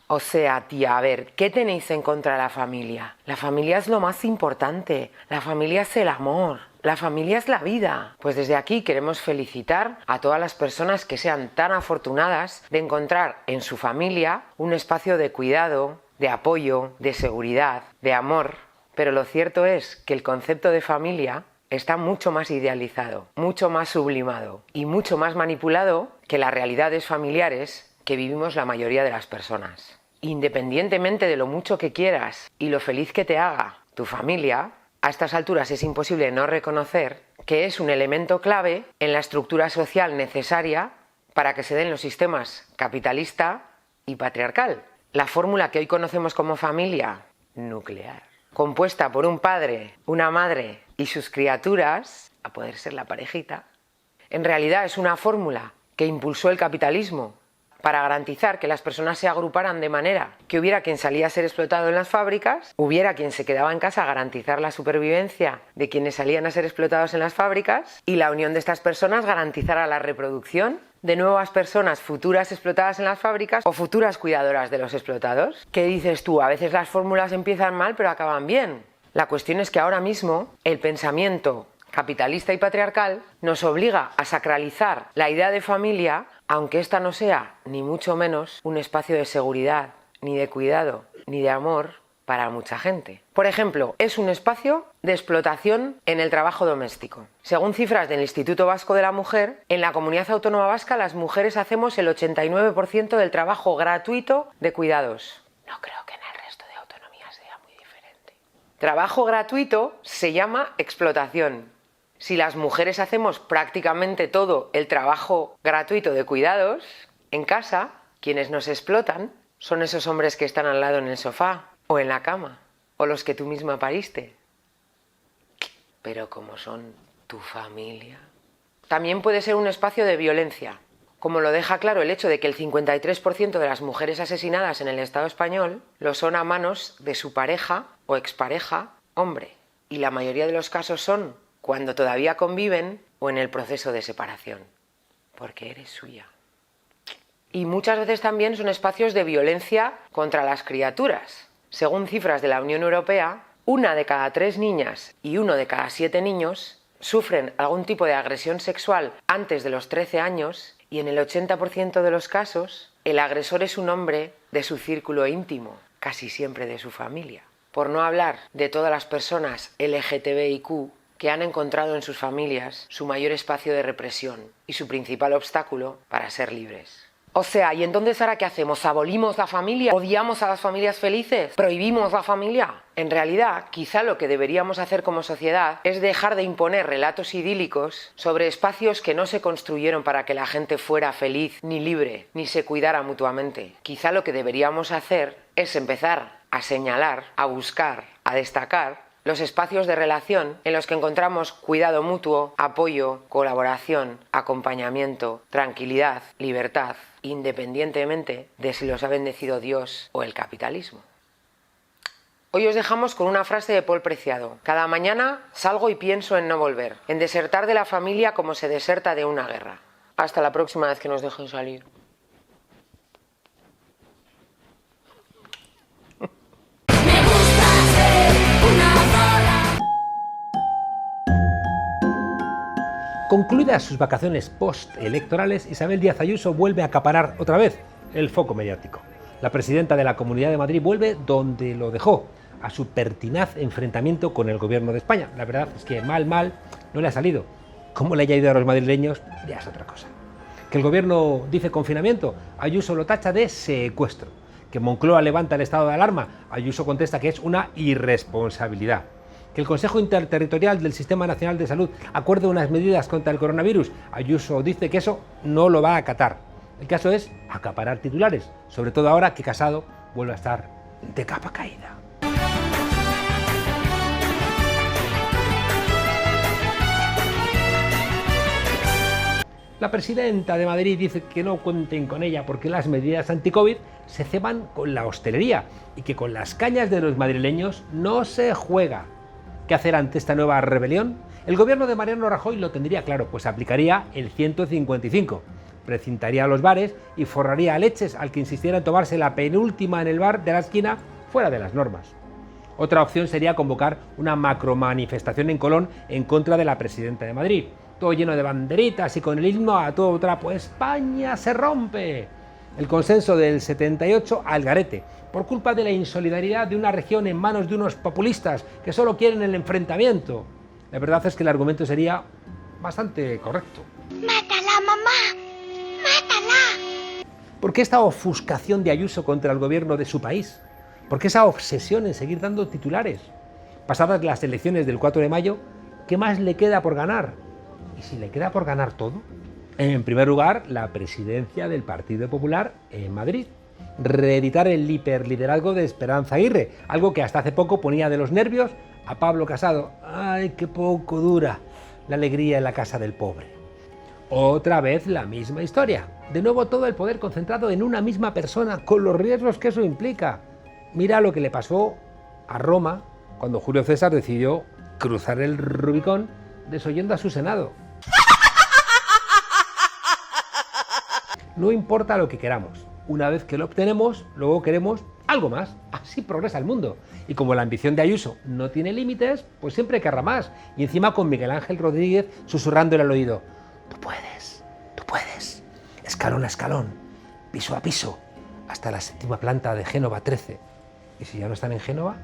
O sea, tía, a ver, ¿qué tenéis en contra de la familia? La familia es lo más importante, la familia es el amor, la familia es la vida. Pues desde aquí queremos felicitar a todas las personas que sean tan afortunadas de encontrar en su familia un espacio de cuidado, de apoyo, de seguridad, de amor. Pero lo cierto es que el concepto de familia está mucho más idealizado, mucho más sublimado y mucho más manipulado que las realidades familiares que vivimos la mayoría de las personas. Independientemente de lo mucho que quieras y lo feliz que te haga tu familia, a estas alturas es imposible no reconocer que es un elemento clave en la estructura social necesaria para que se den los sistemas capitalista y patriarcal. La fórmula que hoy conocemos como familia nuclear, compuesta por un padre, una madre y sus criaturas, a poder ser la parejita, en realidad es una fórmula que impulsó el capitalismo para garantizar que las personas se agruparan de manera que hubiera quien salía a ser explotado en las fábricas, hubiera quien se quedaba en casa a garantizar la supervivencia de quienes salían a ser explotados en las fábricas, y la unión de estas personas garantizara la reproducción de nuevas personas futuras explotadas en las fábricas o futuras cuidadoras de los explotados. ¿Qué dices tú? A veces las fórmulas empiezan mal pero acaban bien. La cuestión es que ahora mismo el pensamiento capitalista y patriarcal nos obliga a sacralizar la idea de familia, aunque esta no sea ni mucho menos un espacio de seguridad, ni de cuidado, ni de amor para mucha gente. Por ejemplo, es un espacio de explotación en el trabajo doméstico. Según cifras del Instituto Vasco de la Mujer, en la Comunidad Autónoma Vasca las mujeres hacemos el 89% del trabajo gratuito de cuidados. No creo que en el resto de autonomías sea muy diferente. Trabajo gratuito se llama explotación. Si las mujeres hacemos prácticamente todo el trabajo gratuito de cuidados en casa, quienes nos explotan son esos hombres que están al lado en el sofá o en la cama, o los que tú misma pariste. Pero como son tu familia. También puede ser un espacio de violencia, como lo deja claro el hecho de que el 53% de las mujeres asesinadas en el Estado español lo son a manos de su pareja o expareja hombre, y la mayoría de los casos son cuando todavía conviven o en el proceso de separación, porque eres suya. Y muchas veces también son espacios de violencia contra las criaturas. Según cifras de la Unión Europea, 1 de cada 3 niñas y 1 de cada 7 niños sufren algún tipo de agresión sexual antes de los 13 años, y en el 80% de los casos el agresor es un hombre de su círculo íntimo, casi siempre de su familia. Por no hablar de todas las personas LGTBIQ que han encontrado en sus familias su mayor espacio de represión y su principal obstáculo para ser libres. O sea, ¿y entonces ahora qué hacemos? ¿Abolimos la familia? ¿Odiamos a las familias felices? ¿Prohibimos la familia? En realidad, quizá lo que deberíamos hacer como sociedad es dejar de imponer relatos idílicos sobre espacios que no se construyeron para que la gente fuera feliz, ni libre, ni se cuidara mutuamente. Quizá lo que deberíamos hacer es empezar a señalar, a buscar, a destacar los espacios de relación en los que encontramos cuidado mutuo, apoyo, colaboración, acompañamiento, tranquilidad, libertad, independientemente de si los ha bendecido Dios o el capitalismo. Hoy os dejamos con una frase de Paul Preciado. Cada mañana salgo y pienso en no volver, en desertar de la familia como se deserta de una guerra. Hasta la próxima vez que nos dejen salir. Concluidas sus vacaciones postelectorales, Isabel Díaz Ayuso vuelve a acaparar otra vez el foco mediático. La presidenta de la Comunidad de Madrid vuelve donde lo dejó, a su pertinaz enfrentamiento con el gobierno de España. La verdad es que mal no le ha salido. Cómo le haya ido a los madrileños ya es otra cosa. Que el gobierno dice confinamiento, Ayuso lo tacha de secuestro. Que Moncloa levanta el estado de alarma, Ayuso contesta que es una irresponsabilidad. Que el Consejo Interterritorial del Sistema Nacional de Salud acuerde unas medidas contra el coronavirus, Ayuso dice que eso no lo va a acatar. El caso es acaparar titulares, sobre todo ahora que Casado vuelve a estar de capa caída. La presidenta de Madrid dice que no cuenten con ella porque las medidas anti-COVID se ceban con la hostelería y que con las cañas de los madrileños no se juega. ¿Qué hacer ante esta nueva rebelión? El gobierno de Mariano Rajoy lo tendría claro, pues aplicaría el 155, precintaría los bares y forraría a leches al que insistiera en tomarse la penúltima en el bar de la esquina fuera de las normas. Otra opción sería convocar una macromanifestación en Colón en contra de la presidenta de Madrid, todo lleno de banderitas y con el himno a todo trapo, ¡España se rompe! El consenso del 78 al garete, por culpa de la insolidaridad de una región en manos de unos populistas que solo quieren el enfrentamiento. La verdad es que el argumento sería bastante correcto. ¡Mátala, mamá! ¡Mátala! ¿Por qué esta ofuscación de Ayuso contra el gobierno de su país? ¿Por qué esa obsesión en seguir dando titulares? Pasadas las elecciones del 4 de mayo, ¿qué más le queda por ganar? ¿Y si le queda por ganar todo? En primer lugar, la presidencia del Partido Popular en Madrid. Reeditar el hiperliderazgo de Esperanza Aguirre, algo que hasta hace poco ponía de los nervios a Pablo Casado. ¡Ay, qué poco dura la alegría en la casa del pobre! Otra vez la misma historia. De nuevo todo el poder concentrado en una misma persona, con los riesgos que eso implica. Mira lo que le pasó a Roma cuando Julio César decidió cruzar el Rubicón desoyendo a su Senado. No importa lo que queramos, una vez que lo obtenemos, luego queremos algo más. Así progresa el mundo. Y como la ambición de Ayuso no tiene límites, pues siempre querrá más. Y encima con Miguel Ángel Rodríguez susurrándole al oído: tú puedes, escalón a escalón, piso a piso, hasta la 7ª planta de Génova 13. Y si ya no están en Génova,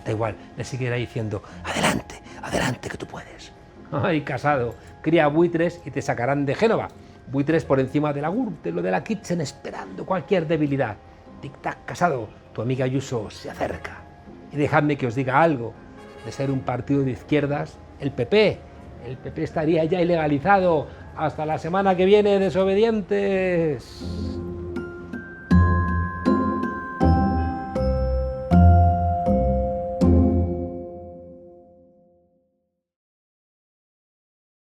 da igual, le seguirá diciendo: adelante, adelante, que tú puedes. Ay, Casado, cría buitres y te sacarán de Génova. Buitres por encima de la Gürtel o de la Kitchen esperando cualquier debilidad. Tic-tac, Casado, tu amiga Ayuso se acerca. Y dejadme que os diga algo. De ser un partido de izquierdas, el PP estaría ya ilegalizado. Hasta la semana que viene, desobedientes.